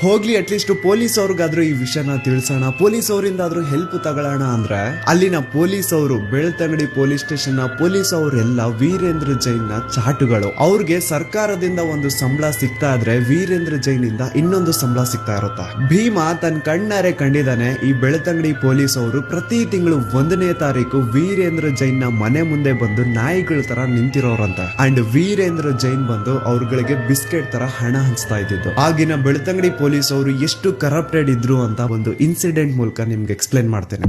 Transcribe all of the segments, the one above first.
ಹೋಗ್ಲಿ at least police ಅವ್ರಿಗಾದ್ರೂ ಈ ವಿಷಯನ ತಿಳಿಸೋಣ, ಪೊಲೀಸ್ ಅವರಿಂದಾದ್ರೂ ಹೆಲ್ಪ್ ತಗೊಳ್ಳೋಣ ಅಂದ್ರೆ ಅಲ್ಲಿನ ಪೊಲೀಸ್ ಅವರು, ಬೆಳ್ತಂಗಡಿ ಪೊಲೀಸ್ ಸ್ಟೇಷನ್ ನ ಪೊಲೀಸ್ ಅವರೆಲ್ಲ ವೀರೇಂದ್ರ ಜೈನ್ ನ ಚಾಟುಗಳು. ಅವ್ರಿಗೆ ಸರ್ಕಾರದಿಂದ ಒಂದು ಸಂಬಳ ಸಿಗ್ತಾ ಇದ್ರೆ ವೀರೇಂದ್ರ ಜೈನ್ ಇಂದ ಇನ್ನೊಂದು ಸಂಬಳ ಸಿಗ್ತಾ ಇರುತ್ತೆ. ಭೀಮಾ ತನ್ನ ಕಣ್ಣಾರೆ ಕಂಡಿದ್ದಾನೆ, ಈ ಬೆಳ್ತಂಗಡಿ ಪೊಲೀಸ್ ಅವರು ಪ್ರತಿ ತಿಂಗಳು 1ನೇ ತಾರೀಕು ವೀರೇಂದ್ರ ಜೈನ್ ನ ಮನೆ ಮುಂದೆ ಬಂದು ನಾಯಿಗಳ ತರ ನಿಂತಿರೋರಂತೆ. ಅಂಡ್ ವೀರೇಂದ್ರ ಜೈನ್ ಬಂದು ಅವ್ರಗಳಿಗೆ ಬಿಸ್ಕೆಟ್ ತರ ಹಣ ಹಂಚ್ತಾ ಇದ್ದಿದ್ದು. ಆಗಿನ ಬೆಳ್ತಂಗಡಿ ಪೊಲೀಸ್ ಅವರು ಎಷ್ಟು ಕರಪ್ಟೆಡ್ ಇದ್ರು ಅಂತ ಒಂದು ಇನ್ಸಿಡೆಂಟ್ ಮೂಲಕ ನಿಮ್ಗೆ ಎಕ್ಸ್ಪ್ಲೇನ್ ಮಾಡ್ತೇನೆ.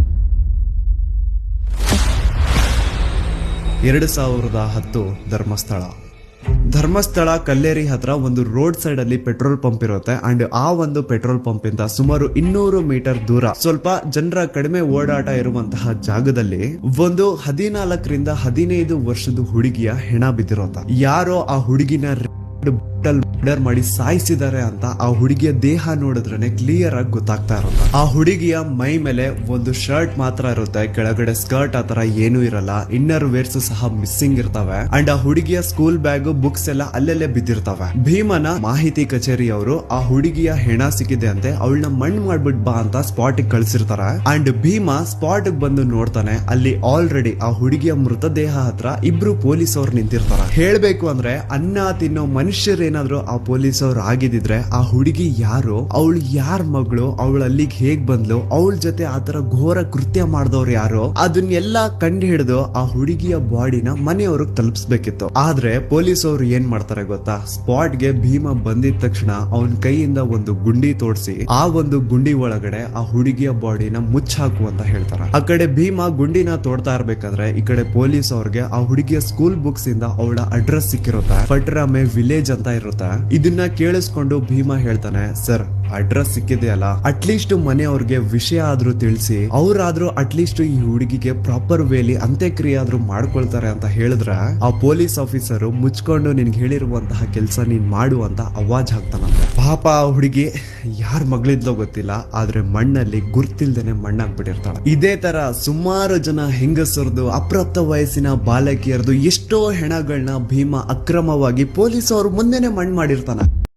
2010 ಧರ್ಮಸ್ಥಳ ಕಲ್ಲೇರಿ ಹತ್ರ ಒಂದು ರೋಡ್ ಸೈಡ್ ಅಲ್ಲಿ ಪೆಟ್ರೋಲ್ ಪಂಪ್ ಇರುತ್ತೆ. ಅಂಡ್ ಆ ಒಂದು ಪೆಟ್ರೋಲ್ ಪಂಪ್ ಇಂದ ಸುಮಾರು 200 ಮೀಟರ್ ದೂರ, ಸ್ವಲ್ಪ ಜನರ ಕಡಿಮೆ ಓಡಾಟ ಇರುವಂತಹ ಜಾಗದಲ್ಲಿ ಒಂದು 14 ರಿಂದ 15 ವರ್ಷದ ಹುಡುಗಿಯ ಹೆಣ ಬಿದ್ದಿರೋತ. ಯಾರೋ ಆ ಹುಡುಗಿನ ಮರ್ಡರ್ ಮಾಡಿ ಸಾಯಿಸಿದ್ದಾರೆ ಅಂತ ಆ ಹುಡುಗಿಯ ದೇಹ ನೋಡಿದ್ರೆ ಕ್ಲಿಯರ್ ಆಗಿ ಗೊತ್ತಾಗ್ತಾ ಇರುತ್ತೆ. ಆ ಹುಡುಗಿಯ ಮೈ ಮೇಲೆ ಒಂದು ಶರ್ಟ್ ಮಾತ್ರ ಇರುತ್ತೆ, ಕೆಳಗಡೆ ಸ್ಕರ್ಟ್ ಆತರ ಏನೂ ಇರಲ್ಲ. ಇನ್ನರ್ ವೇರ್ಸ್ ಸಹ ಮಿಸ್ಸಿಂಗ್ ಇರ್ತವೆ. ಅಂಡ್ ಆ ಹುಡುಗಿಯ ಸ್ಕೂಲ್ ಬ್ಯಾಗ್, ಬುಕ್ಸ್ ಎಲ್ಲ ಅಲ್ಲೆಲ್ಲೇ ಬಿದ್ದಿರ್ತವೆ. ಭೀಮನ ಮಾಹಿತಿ ಕಚೇರಿ ಅವರು ಆ ಹುಡುಗಿಯ ಹೆಣ ಸಿಕ್ಕಿದೆ ಅಂತೆ, ಅವಳನ್ನ ಮಣ್ಣು ಮಾಡ್ಬಿಟ್ ಬಾ ಅಂತ ಸ್ಪಾಟ್ ಕಳ್ಸಿರ್ತಾರೆ. ಅಂಡ್ ಭೀಮಾ ಸ್ಪಾಟ್ ಬಂದು ನೋಡ್ತಾನೆ, ಅಲ್ಲಿ ಆಲ್ರೆಡಿ ಆ ಹುಡುಗಿಯ ಮೃತದೇಹ ಹತ್ರ ಇಬ್ರು ಪೊಲೀಸ್ ಅವ್ರು ನಿಂತಿರ್ತಾರೆ. ಹೇಳ್ಬೇಕು ಅಂದ್ರೆ ಅನ್ನ ತಿನ್ನೋ ಮನುಷ್ಯರೇನಾದ್ರು ಆ ಪೊಲೀಸ್ ಅವ್ರು ಆಗಿದ್ರೆ ಆ ಹುಡುಗಿ ಯಾರು, ಅವಳು ಯಾರ ಮಗಳು, ಅವಳು ಅಲ್ಲಿಗೆ ಹೇಗ್ ಬಂದ್ಲು, ಅವಳ ಜೊತೆ ಆತರ ಘೋರ ಕೃತ್ಯ ಮಾಡಿದವ್ರು ಯಾರು, ಅದನ್ನೆಲ್ಲ ಕಂಡು ಹಿಡಿದು ಆ ಹುಡುಗಿಯ ಬಾಡಿನ ಮನೆಯವ್ರಿಗೆ ತಲುಪಿಸ್ಬೇಕಿತ್ತು. ಆದ್ರೆ ಪೊಲೀಸ್ ಅವ್ರು ಏನ್ ಮಾಡ್ತಾರೆ ಗೊತ್ತಾ, ಸ್ಪಾಟ್ ಗೆ ಭೀಮಾ ಬಂದಿದ ತಕ್ಷಣ ಅವನ ಕೈಯಿಂದ ಒಂದು ಗುಂಡಿ ತೋಡ್ಸಿ ಆ ಒಂದು ಗುಂಡಿ ಒಳಗಡೆ ಆ ಹುಡುಗಿಯ ಬಾಡಿನ ಮುಚ್ಚಾಕು ಅಂತ ಹೇಳ್ತಾರೆ. ಆ ಕಡೆ ಭೀಮಾ ಗುಂಡಿನ ತೋಡ್ತಾ ಇರ್ಬೇಕಾದ್ರೆ ಈ ಕಡೆ ಪೊಲೀಸ್ ಅವ್ರಿಗೆ ಆ ಹುಡುಗಿಯ ಸ್ಕೂಲ್ ಬುಕ್ಸ್ ಇಂದ ಅವಳ ಅಡ್ರೆಸ್ ಸಿಕ್ಕಿರುತ್ತೆ. ಪಟ್ರಾಮೆ ವಿಲೇಜ್ ಅಂತ ಇರುತ್ತೆ. ಇದನ್ನ ಕೇಳಿಸ್ಕೊಂಡು ಭೀಮಾ ಹೇಳ್ತಾನೆ, ಸರ್ ಅಡ್ರೆಸ್ ಸಿಕ್ಕಿದೆಯಲ್ಲ, ಅಟ್ಲೀಸ್ಟ್ ಮನೆಯವ್ರಿಗೆ ವಿಷಯ ಆದ್ರೂ ತಿಳಿಸಿ, ಅವ್ರಾದ್ರೂ ಅಟ್ಲೀಸ್ಟ್ ಈ ಹುಡುಗಿಗೆ ಪ್ರಾಪರ್ ವೇಲಿ ಅಂತ್ಯಕ್ರಿಯೆ ಆದ್ರೂ ಮಾಡ್ಕೊಳ್ತಾರೆ ಅಂತ ಹೇಳಿದ್ರೆ ಆ ಪೊಲೀಸ್ ಆಫೀಸರ್ ಮುಚ್ಕೊಂಡು ನಿನ್ಗೆ ಹೇಳಿರುವಂತಹ ಕೆಲಸ ನೀನ್ ಮಾಡು ಅಂತ ಅವಾಜ್ ಹಾಕ್ತಾನಂತೆ. ಪಾಪ ಆ ಹುಡುಗಿ ಯಾರ ಮಗಳಿದ್ಲೋ ಗೊತ್ತಿಲ್ಲ, ಆದ್ರೆ ಮಣ್ಣಲ್ಲಿ ಗುರ್ತಿಲ್ದೇನೆ ಮಣ್ಣಾಗ್ಬಿಟ್ಟಿರ್ತಾಳೆ. ಇದೇ ತರ ಸುಮಾರು ಜನ ಹೆಂಗಸರದು, ಅಪ್ರಾಪ್ತ ವಯಸ್ಸಿನ ಬಾಲಕಿಯರದು ಎಷ್ಟೋ ಹೆಣಗಳನ್ನ ಭೀಮಾ ಅಕ್ರಮವಾಗಿ ಪೊಲೀಸ್ ಅವ್ರ ಮುಂದೆನೆ ಮಣ್ಣು ಮಾಡಿರ್ತಾನೆ.